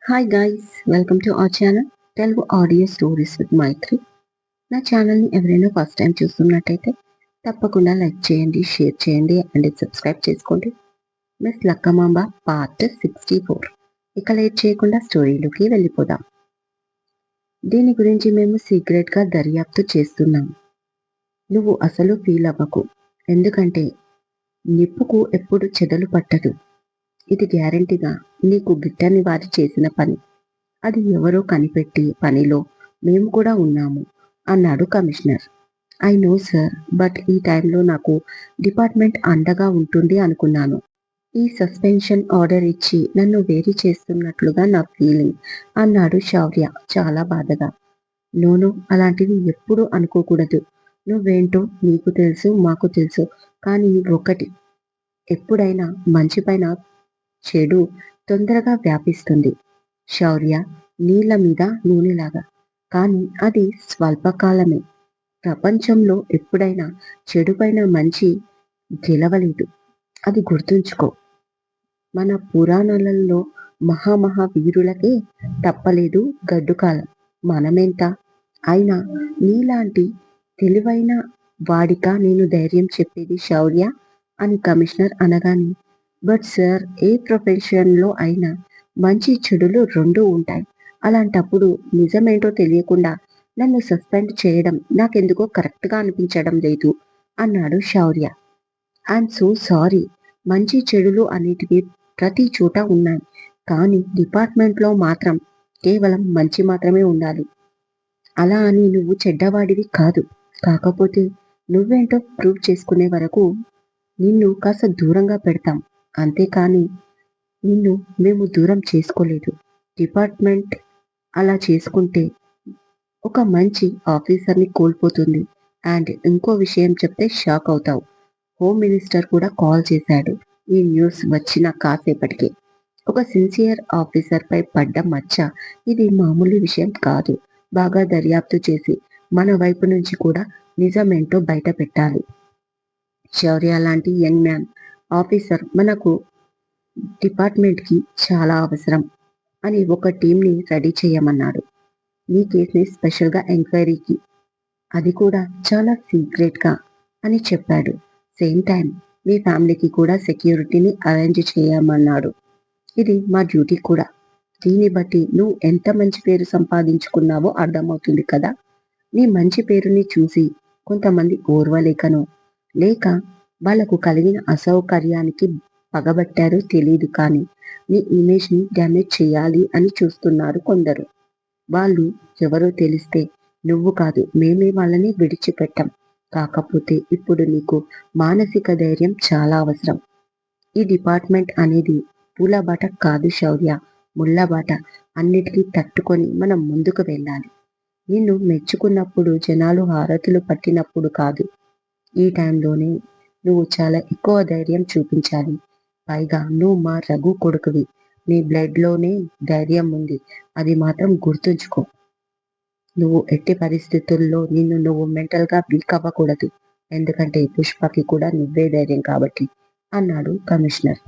Hi guys, welcome to our channel Telugu audio stories with Maitri. నా ఛానల్ని ఎవరైనా ఫస్ట్ టైం చూస్తున్నట్టయితే తప్పకుండా లైక్ చేయండి, షేర్ చేయండి అండ్ సబ్స్క్రైబ్ చేసుకోండి. Miss Lakkamamba part 64. ఇక లేట్ చేయకుండా స్టోరీలోకి వెళ్ళిపోదాం. దీని గురించి మేము సీక్రెట్గా దర్యాప్తు చేస్తున్నాం. నువ్వు అసలు ఫీల్ అవ్వకు, ఎందుకంటే నిప్పుకు ఎప్పుడు చెదలు పట్టదు. ఇది గ్యారంటీగా నీకు గిట్టని వారు చేసిన పని. అది ఎవరో కనిపెట్టి పనిలో మేము కూడా ఉన్నాము అన్నాడు commissioner. I know sir, but ఈ టైంలో నాకు డిపార్ట్మెంట్ అండగా ఉంటుంది అనుకున్నాను. ఈ సస్పెన్షన్ ఆర్డర్ ఇచ్చి నన్ను వేరు చేస్తున్నట్లుగా నా ఫీలింగ్ అన్నాడు శౌర్య చాలా బాధగా. నోను, అలాంటివి ఎప్పుడూ అనుకోకూడదు. నువ్వేంటో నీకు తెలుసు, మాకు తెలుసు. కానీ ఒకటి, ఎప్పుడైనా మంచి పైన చెడు తొందరగా వ్యాపిస్తుంది శౌర్య, నీళ్ళ మీద నూనెలాగా. కానీ అది స్వల్పకాలమే. ప్రపంచంలో ఎప్పుడైనా చెడుపైన మంచి గెలవలేదు, అది గుర్తుంచుకో. మన పురాణాలలో మహామహావీరులకే తప్పలేదు గడ్డుకాలం. మనమెంత అయినా నీలాంటి తెలివైన వాడికా నేను ధైర్యం చెప్పేది శౌర్య అని కమిషనర్ అనగానే, బట్ సార్, ఏ ప్రొఫెషన్లో అయినా మంచి చెడులు రెండూ ఉంటాయి. అలాంటప్పుడు నిజమేంటో తెలియకుండా నన్ను సస్పెండ్ చేయడం నాకెందుకో కరెక్ట్గా అనిపించడం లేదు అన్నాడు శౌర్య. I'm so sorry. మంచి చెడులు అనేటివి ప్రతి చోట ఉన్నాయి. కానీ డిపార్ట్మెంట్లో మాత్రం కేవలం మంచి మాత్రమే ఉండాలి. అలా అని నువ్వు చెడ్డవాడివి కాదు. కాకపోతే నువ్వేంటో ప్రూవ్ చేసుకునే వరకు నిన్ను కాస్త దూరంగా పెడతాం. అంతేకాని నిన్ను మేము దూరం చేసుకోలేదు. డిపార్ట్మెంట్ అలా చేసుకుంటే ఒక మంచి ఆఫీసర్ని కోల్పోతుంది. అండ్ ఇంకో విషయం చెప్తే షాక్ అవుతావు. హోమ్ మినిస్టర్ కూడా కాల్ చేశాడు ఈ న్యూస్ వచ్చిన కాసేపటికి. ఒక సిన్సియర్ ఆఫీసర్ పై పడ్డ మచ్చ ఇది మామూలు విషయం కాదు. బాగా దర్యాప్తు చేసి మన వైపు నుంచి కూడా నిజమేంటో బయట పెట్టాలి. శౌర్య లాంటి యంగ్ మ్యాన్ ఆఫీసర్ మనకు డిపార్ట్మెంట్కి చాలా అవసరం అని ఒక టీంని రెడీ చేయమన్నాడు. ఈ కేసుని స్పెషల్గా ఎంక్వైరీకి, అది కూడా చాలా సీక్రెట్గా అని చెప్పాడు. సేమ్ టైం మీ ఫ్యామిలీకి కూడా సెక్యూరిటీని అరేంజ్ చేయమన్నాడు. ఇది మా డ్యూటీ కూడా. దీన్ని బట్టి నువ్వు ఎంత మంచి పేరు సంపాదించుకున్నావో అర్థమవుతుంది కదా. నీ మంచి పేరుని చూసి కొంతమంది ఓర్వలేకనో, లేక వాళ్లకు కలిగిన అసౌకర్యానికి పగబట్టారో తెలియదు, కానీ నీ ఇమేజ్ని డ్యామేజ్ చేయాలి అని చూస్తున్నారు కొందరు. వాళ్ళు ఎవరో తెలిస్తే నువ్వు కాదు, మేమే వాళ్ళని విడిచిపెట్టాం. కాకపోతే ఇప్పుడు నీకు మానసిక ధైర్యం చాలా అవసరం. ఈ డిపార్ట్మెంట్ అనేది పూలబాట కాదు శౌర్య, ముళ్ళబాట. అన్నిటికీ తట్టుకొని మనం ముందుకు వెళ్ళాలి. నిన్ను మెచ్చుకున్నప్పుడు, జనాలు హారతులు పట్టినప్పుడు కాదు, ఈ టైంలోనే నువ్వు చాలా ఎక్కువ ధైర్యం చూపించాలి. పైగా నువ్వు మా రఘు కొడుకువి. నీ బ్లడ్లోనే ధైర్యం ఉంది, అది మాత్రం గుర్తుంచుకో. నువ్వు ఎట్టి పరిస్థితుల్లో నువ్వు మెంటల్గా వీక్ అవ్వకూడదు. ఎందుకంటే పుష్పకి కూడా నువ్వే ధైర్యం కాబట్టి అన్నాడు commissioner.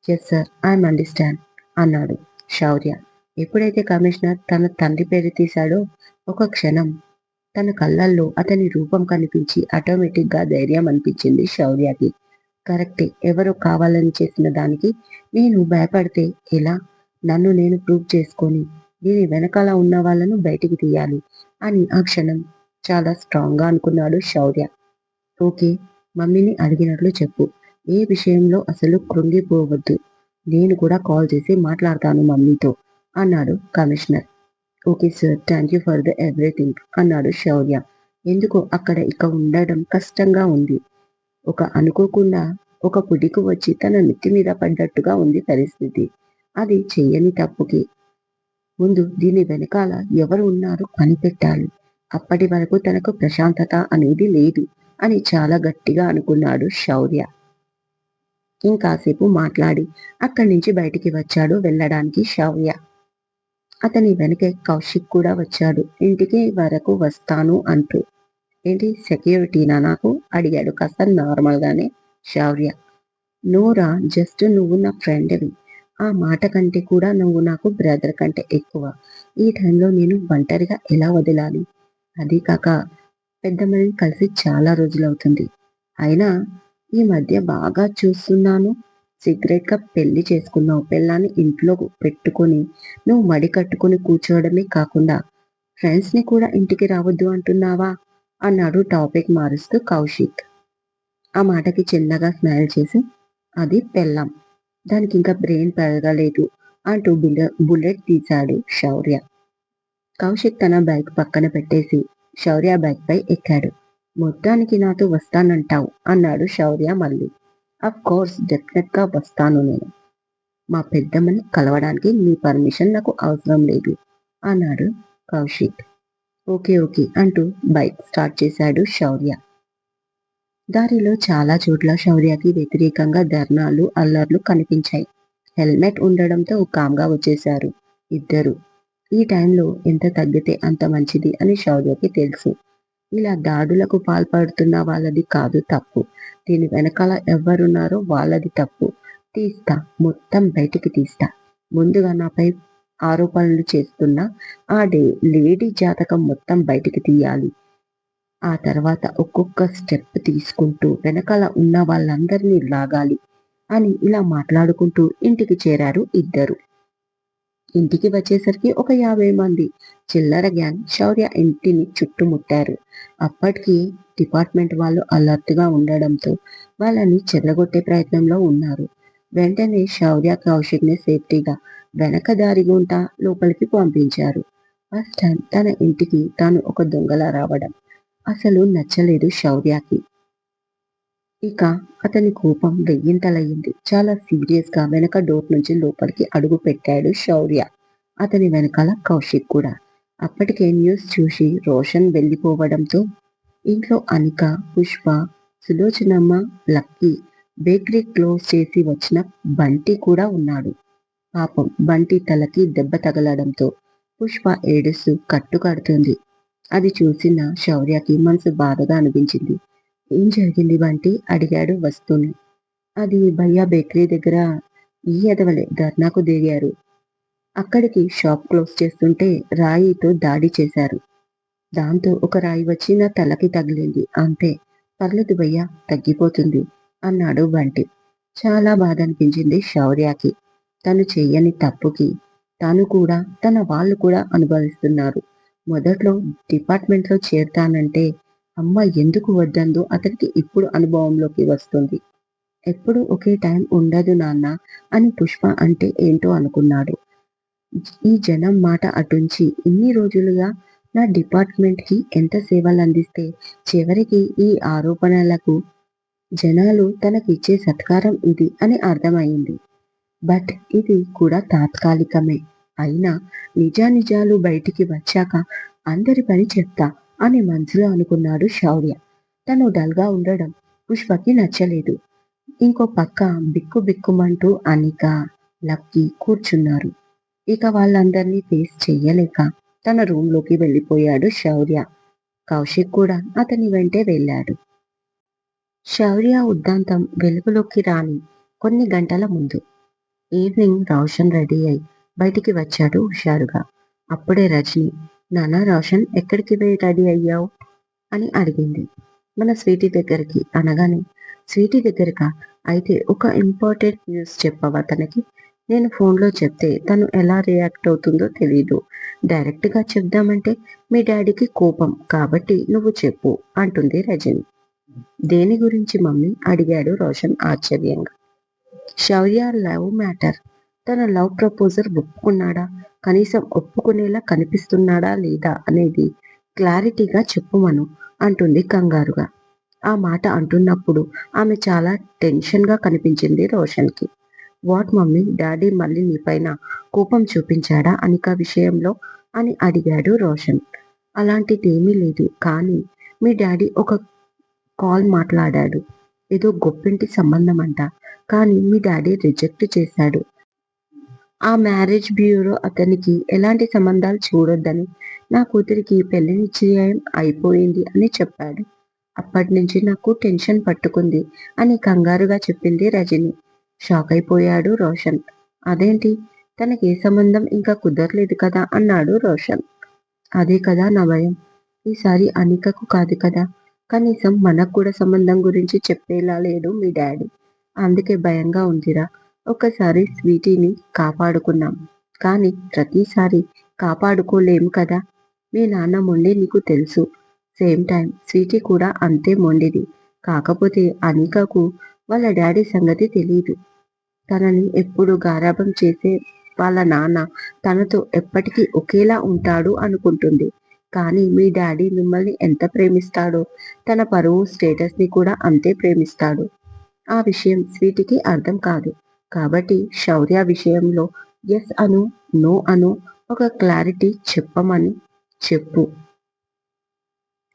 Yes sir, I'm understand అన్నాడు శౌర్య. ఎప్పుడైతే కమిషనర్ తన తండ్రి పేరు తీశాడో ఒక క్షణం తన కళ్ళల్లో అతని రూపం కనిపించి ఆటోమేటిక్గా ధైర్యం అనిపించింది శౌర్యకి. కరెక్టే, ఎవరో కావాలని చేసిన దానికి నేను భయపడితే ఎలా? నన్ను నేను ప్రూవ్ చేసుకొని దీని వెనకాల ఉన్న వాళ్ళను బయటికి తీయాలి అని ఆ క్షణం చాలా స్ట్రాంగ్గా అనుకున్నాడు శౌర్య. ఓకే, మమ్మీని అడిగినట్లు చెప్పు. ఏ విషయంలో అసలు కృంగిపోవద్దు. నేను కూడా కాల్ చేసి మాట్లాడతాను మమ్మీతో అన్నాడు commissioner. Okay sir, thank you for the everything అన్నాడు శౌర్య. ఎందుకో అక్కడ ఇక ఉండడం కష్టంగా ఉంది. అనుకోకుండా ఒక పుడికి వచ్చి తన నెత్తి మీద పడ్డట్టుగా ఉంది పరిస్థితి. అది చెయ్యని తప్పుకి ముందు దీని వెనకాల ఎవరు ఉన్నారో కనిపెట్టాలి. అప్పటి వరకు తనకు ప్రశాంతత అనేది లేదు అని చాలా గట్టిగా అనుకున్నాడు శౌర్య. ఇంకాసేపు మాట్లాడి అక్కడి నుంచి బయటికి వచ్చాడు వెళ్ళడానికి శౌర్య. అతని వెనకే కౌశిక్ కూడా వచ్చాడు ఇంటికి వరకు వస్తాను అంటూ. ఏంటి, సెక్యూరిటీనా నాకు అడిగాడు కాస్త నార్మల్గానే శౌర్య. నోరా, జస్ట్ నువ్వు నా ఫ్రెండ్వి, ఆ మాట కంటే కూడా నువ్వు నాకు బ్రదర్ కంటే ఎక్కువ. ఈ టైంలో నేను ఒంటరిగా ఎలా వదలాలి? అదీ కాక పెద్దమ్మని కలిసి చాలా రోజులవుతుంది. అయినా ఈ మధ్య బాగా చూస్తున్నాను. సీక్రెట్‌గా పెళ్లి చేసుకున్నావు. పెళ్ళాన్ని ఇంట్లో పెట్టుకొని నువ్వు మడి కట్టుకొని కూర్చోవడమే కాకుండా ఫ్రెండ్స్‌ని కూడా ఇంటికి రావద్దు అంటున్నావా? అన్నాడు టాపిక్ మారుస్తూ కౌశిక్. ఆ మాటకి చిన్నగా స్మైల్ చేసి అది పెళ్ళాం. దానికింకా బ్రెయిన్ పెరగలేదు అంటూ బుల్లెట్ తీశాడు శౌర్య. కౌశిక్ తన బైక్ పక్కన పెట్టేసి శౌర్య బైక్ పై ఎక్కాడు. మొత్తానికి నాతో వస్తానంటావు అన్నాడు శౌర్య మళ్ళీ. అఫ్ కోర్స్ డెఫినెట్ గా వస్తాను నేను. మా పెద్దమ్మని కలవడానికి నీ పర్మిషన్ నాకు అవసరం లేదు అన్నాడు కౌశిక్. ఓకే ఓకే అంటూ బైక్ స్టార్ట్ చేశాడు శౌర్య. దారిలో చాలా చోట్ల శౌర్యకి వ్యతిరేకంగా ధర్నాలు, అల్లర్లు కనిపించాయి. హెల్మెట్ ఉండడంతో కామ్గా వచ్చేశారు ఇద్దరు. ఈ టైంలో ఎంత తగ్గితే అంత మంచిది అని శౌర్యకి తెలుసు. ఇలా దాడులకు పాల్పడుతున్న వాళ్ళది కాదు తప్పు. దీని వెనకాల ఎవరున్నారో వాళ్ళది తప్పు. తీస్తా, మొత్తం బయటికి తీస్తా. ముందుగా నాపై ఆరోపణలు చేస్తున్న ఆ లేడీ జాతకం మొత్తం బయటికి తీయాలి. ఆ తర్వాత ఒక్కొక్క స్టెప్ తీసుకుంటూ వెనకాల ఉన్న వాళ్ళందరినీ లాగాలి అని ఇలా మాట్లాడుకుంటూ ఇంటికి చేరారు ఇద్దరు. ఇంటికి వచ్చేసరికి ఒక 50 మంది చిల్లర గ్యాంగ్ శౌర్య ఇంటిని చుట్టుముట్టారు. అప్పటికి డిపార్ట్మెంట్ వాళ్ళు అలర్ట్గా ఉండడంతో వాళ్ళని చెదరగొట్టే ప్రయత్నంలో ఉన్నారు. వెంటనే శౌర్య కౌశిక్ని సేఫ్టీగా వెనక దారి గుంట లోపలికి పంపించారు. ఫస్ట్ టైం తన ఇంటికి తాను ఒక దొంగలా రావడం అసలు నచ్చలేదు శౌర్యకి. ఇక అతని కోపం వెయ్యింతలయ్యింది. చాలా సీరియస్ గా వెనక డోర్ నుంచి లోపలికి అడుగు పెట్టాడు శౌర్య. అతని వెనకాల కౌశిక్ కూడా. అప్పటికే న్యూస్ చూసి రోషన్ వెళ్ళిపోవడంతో ఇంట్లో Anika, Pushpa, Sulochanamma, Lucky, bakery close చేసి వచ్చిన బంటి కూడా ఉన్నాడు. పాపం బంటి తలకి దెబ్బ తగలడంతో పుష్ప ఏడుస్తూ కట్టుకడుతుంది. అది చూసిన శౌర్యకి మనసు బాధగా అనిపించింది. ఏం జరిగింది బంటి అడిగాడు వస్తూనే. అది భయ్యా బేకరీ దగ్గర ఈ ఎదవలే ధర్నాకు దిగారు. అక్కడికి షాప్ క్లోజ్ చేస్తుంటే రాయితో దాడి చేశారు. దాంతో ఒక రాయి వచ్చి నా తలకి తగిలింది అంతే. పర్లేదు భయ్యా, తగ్గిపోతుంది అన్నాడు బంటి. చాలా బాధ అనిపించింది శౌర్యకి. తను చెయ్యని తప్పుకి తాను కూడా తన వాళ్ళు కూడా అనుభవిస్తున్నారు. మొదట్లో డిపార్ట్మెంట్లో చేరతానంటే అమ్మ ఎందుకు వద్దందో అతనికి ఇప్పుడు అనుభవంలోకి వస్తుంది. ఎప్పుడు ఒకే టైం ఉండదు నాన్న అని పుష్ప అంటే ఏంటో అనుకున్నాడు. ఈ జనం మాట అటుంచి ఇన్ని రోజులుగా నా డిపార్ట్మెంట్ కి ఎంత సేవలు అందిస్తే చివరికి ఈ ఆరోపణలకు జనాలు తనకిచ్చే సత్కారం ఇది అని అర్థమైంది. బట్ ఇది కూడా తాత్కాలికమే. అయినా నిజానిజాలు బయటికి వచ్చాక అందరి పని చెప్తా అని మనసులో అనుకున్నాడు శౌర్య. తను డల్గా ఉండడం పుష్పకి నచ్చలేదు. ఇంకో పక్క బిక్కు బిక్కుమంటూ అనిక, లక్కీ కూర్చున్నారు. ఇక వాళ్ళందరినీ ఫేస్ చెయ్యలేక తన రూంలోకి వెళ్ళిపోయాడు శౌర్య. కౌశిక్ కూడా అతని వెంటే వెళ్ళాడు. శౌర్య ఉద్దాంతం వెలుగులోకి రాని కొన్ని గంటల ముందు ఈవినింగ్ రోషన్ రెడీ అయి బయటికి వచ్చాడు హుషారుగా. అప్పుడే రజని, నానా రోషన్ ఎక్కడికి పోయి రెడీ అయ్యావు అని అడిగింది. మన స్వీటీ దగ్గరికి అనగానే, స్వీటీ దగ్గరకా? అయితే ఒక ఇంపార్టెంట్ న్యూస్ చెప్పవా తనకి? నేను ఫోన్లో చెప్తే తను ఎలా రియాక్ట్ అవుతుందో తెలీదు. డైరెక్ట్గా చెప్దామంటే మీ డాడీకి కోపం కాబట్టి నువ్వు చెప్పు అంటుంది రజని. దేని గురించి మమ్మీ అడిగాడు రోషన్ ఆశ్చర్యంగా. శౌర్య లవ్ మ్యాటర్. తన లవ్ ప్రపోజల్ ఒప్పుకున్నాడా, కనీసం ఒప్పుకునేలా కనిపిస్తున్నాడా లేదా అనేది క్లారిటీగా చెప్పుమను అంటుంది కంగారుగా. ఆ మాట అంటున్నప్పుడు ఆమె చాలా టెన్షన్ గా కనిపించింది రోషన్కి. వాట్ మమ్మీ, డాడీ మళ్ళీ నీపైన కోపం చూపించాడా అనిక విషయంలో అని అడిగాడు రోషన్. అలాంటిదేమీ లేదు, కానీ మీ డాడీ ఒక కాల్ మాట్లాడాడు. ఏదో గొప్పింటి సంబంధం అంట, కానీ మీ డాడీ రిజెక్ట్ చేశాడు. ఆ మ్యారేజ్ బ్యూరో అతనికి ఎలాంటి సంబంధాలు చూడొద్దని, నా కూతురికి పెళ్లి నిశ్చయం అయిపోయింది అని చెప్పాడు. అప్పటి నుంచి నాకు టెన్షన్ పట్టుకుంది అని కంగారుగా చెప్పింది రజని. షాక్ అయిపోయాడు రోషన్. అదేంటి, తనకి ఏ సంబంధం ఇంకా కుదరలేదు కదా అన్నాడు రోషన్. అదే కదా నా భయం. ఈసారి అనికకు కాదు కదా, కనీసం మనకు కూడా సంబంధం గురించి చెప్పేలా లేడు మీ డాడీ. అందుకే భయంగా ఉందిరా. ఒక్కసారి స్వీటీని కాపాడుకున్నాం, కానీ ప్రతిసారి కాపాడుకోలేము కదా. మీ నాన్న మొండి నీకు తెలుసు. సేమ్ టైం స్వీటీ కూడా అంతే మొండిది. కాకపోతే అనికకు వాళ్ళ డాడీ సంగతి తెలీదు. తనని ఎప్పుడు గారాబం చేసే వాళ్ళ నాన్న తనతో ఎప్పటికీ ఒకేలా ఉంటాడు అనుకుంటుంది. కానీ మీ డాడీ మిమ్మల్ని ఎంత ప్రేమిస్తాడో తన పరువు స్టేటస్ ని కూడా అంతే ప్రేమిస్తాడు. ఆ విషయం స్వీటీకి అర్థం కాదు. కాబట్టి శౌర్య విషయంలో ఎస్ అను, నో అను, ఒక క్లారిటీ చెప్పమని చెప్పు.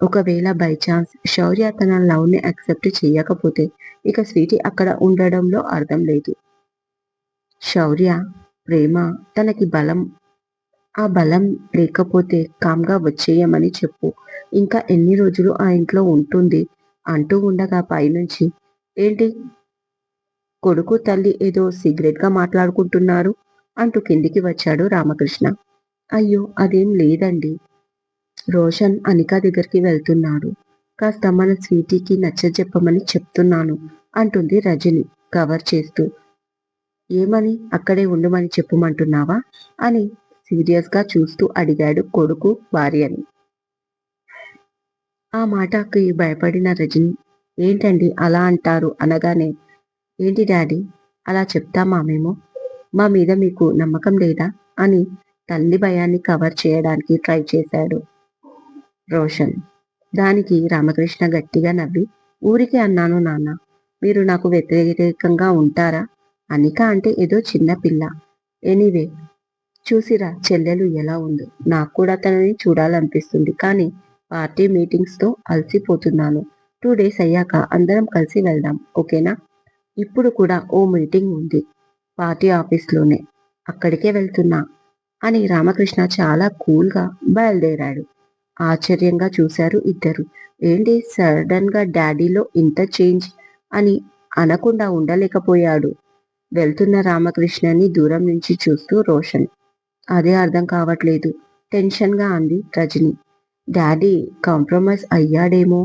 ఒకవేళ బై ఛాన్స్ శౌర్య తన లవ్ ని యాక్సెప్ట్ చేయకపోతే ఇక స్వీటీ అక్కడ ఉండడంలో అర్థం లేదు. శౌర్య ప్రేమ తనకి బలం, ఆ బలం లేకపోతే కామ్గా వచ్చేయమని చెప్పు. ఇంకా ఎన్ని రోజులు ఆ ఇంట్లో ఉంటుంది అంటూ ఉండగా పైనుంచి, ఏంటి కొడుకు తల్లి ఏదో సిగరెట్ గా మాట్లాడుకుంటున్నారు అంటూ కిందికి వచ్చాడు రామకృష్ణ. అయ్యో అదేం లేదండి, రోషన్ అనిక దగ్గరికి వెళ్తున్నాడు. కాస్త మన స్వీటీకి నచ్చజెప్పమని చెప్తున్నాను అంటుంది రజని కవర్ చేస్తూ. ఏమని, అక్కడే ఉండమని చెప్పమంటున్నావా అని సీరియస్ గా చూస్తూ అడిగాడు కొడుకు భార్యని. ఆ మాటకి భయపడిన రజని, ఏంటండి అలా అంటారు అనగానే, ఏంటి డాడీ అలా చెప్తామా మేము, మా మీద మీకు నమ్మకం లేదా అని తల్లి భయాన్ని కవర్ చేయడానికి ట్రై చేశాడు రోషన్. దానికి రామకృష్ణ గట్టిగా నవ్వి, ఊరికే అన్నాను నాన్న, మీరు నాకు వ్యతిరేకంగా ఉంటారా? అనిక అంటే ఏదో చిన్న పిల్ల. ఎనీవే, చూసిరా చెల్లెలు ఎలా ఉందో. నాకు కూడా తనని చూడాలనిపిస్తుంది, కానీ పార్టీ మీటింగ్స్ తో అలసిపోతున్నాను. 2 days అయ్యాక అందరం కలిసి వెళ్దాం, ఓకేనా? ఇప్పుడు కూడా ఓ మీటింగ్ ఉంది పార్టీ ఆఫీస్లోనే, అక్కడికే వెళ్తున్నా అని రామకృష్ణ చాలా కూల్గా బయలుదేరాడు. ఆశ్చర్యంగా చూశారు ఇద్దరు. ఏంటి సడన్ గా డాడీలో ఇంత చేంజ్ అని అనకుండా ఉండలేకపోయాడు వెళ్తున్న రామకృష్ణని దూరం నుంచి చూస్తూ రోషన్. అదే అర్థం కావట్లేదు, టెన్షన్ గా అంది రజని. డాడీ కాంప్రమైజ్ అయ్యాడేమో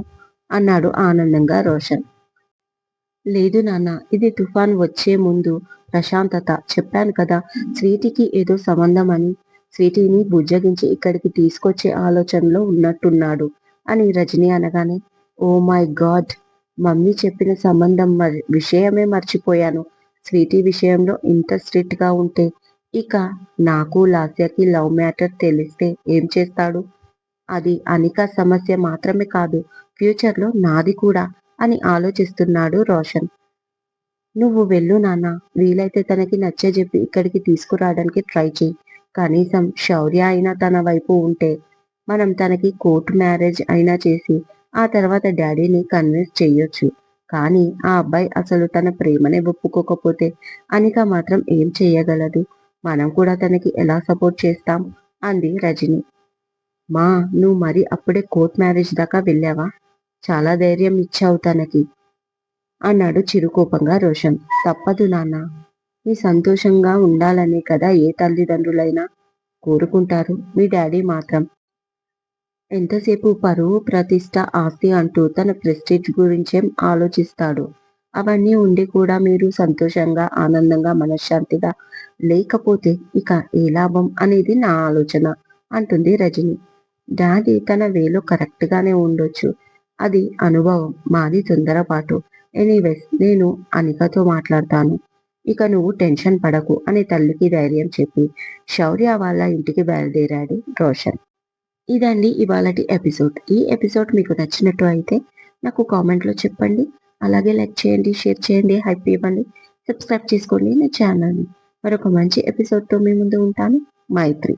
అన్నాడు ఆనందంగా రోషన్. లేదు నాన్న, ఇది తుఫాన్ వచ్చే ముందు ప్రశాంతత. చెప్పాను కదా స్వీటీకి ఏదో సంబంధం అని. స్వీటీని బుజ్జగించి ఇక్కడికి తీసుకొచ్చే ఆలోచనలో ఉన్నట్టున్నాడు అని రజని అనగానే, ఓ మై గాడ్, మమ్మీ చెప్పిన సంబంధం విషయమే మర్చిపోయాను. స్వీటీ విషయంలో ఇంత స్ట్రిక్ట్ గా ఉంటే ఇక నాకు లాస్యకి లవ్ మ్యాటర్ తెలిస్తే ఏం చేస్తాడు? అది అనిక సమస్య మాత్రమే కాదు, ఫ్యూచర్లో నాది కూడా అని ఆలోచిస్తున్నాడు రోషన్. నువ్వు వెళ్ళు నాన్న, వీలైతే తనకి నచ్చజెప్పి ఇక్కడికి తీసుకురావడానికి ట్రై చేయి. కనీసం శౌర్య అయినా తన వైపు ఉంటే మనం తనకి కోర్టు మ్యారేజ్ అయినా చేసి ఆ తర్వాత డాడీని కన్విన్స్ చెయ్యొచ్చు. కానీ ఆ అబ్బాయి అసలు తన ప్రేమనే ఒప్పుకోకపోతే అనిక మాత్రం ఏం చెయ్యగలదు? మనం కూడా తనకి ఎలా సపోర్ట్ చేస్తాం అంది రజని. మా, నువ్వు మరి అప్పుడే కోర్ట్ మ్యారేజ్ దాకా వెళ్ళావా? చాలా ధైర్యం ఇచ్చావు తనకి అన్నాడు చిరుకోపంగా రోషన్. తప్పదు నాన్న, నీ సంతోషంగా ఉండాలనే కదా ఏ తల్లిదండ్రులైనా కోరుకుంటారు. మీ డాడీ మాత్రం ఎంతసేపు పరువు, ప్రతిష్ట, ఆస్తి అంటూ తన ప్రెస్టేజ్ గురించేం ఆలోచిస్తాడు. అవన్నీ ఉండి కూడా మీరు సంతోషంగా, ఆనందంగా, మనశ్శాంతిగా లేకపోతే ఇక ఏ లాభం అనేది నా ఆలోచన అంటుంది రజని. డాడీ తన వేలో కరెక్ట్ గానే ఉండొచ్చు, అది అనుభవం, మాది తొందరపాటు. ఎనీవేస్, నేను అనికతో మాట్లాడతాను, ఇక నువ్వు టెన్షన్ పడకు అని తల్లికి ధైర్యం చెప్పి శౌర్య వాళ్ళ ఇంటికి బయలుదేరాడు రోషన్. ఇదండి ఇవాళటి ఎపిసోడ్. ఈ ఎపిసోడ్ మీకు నచ్చినట్టు అయితే నాకు కామెంట్లో చెప్పండి. అలాగే లైక్ చేయండి, షేర్ చేయండి, హైప్ ఇవ్వండి, సబ్స్క్రైబ్ చేసుకోండి నా ఛానల్ని. మరొక మంచి ఎపిసోడ్తో మీ ముందు ఉంటాను. మైత్రి.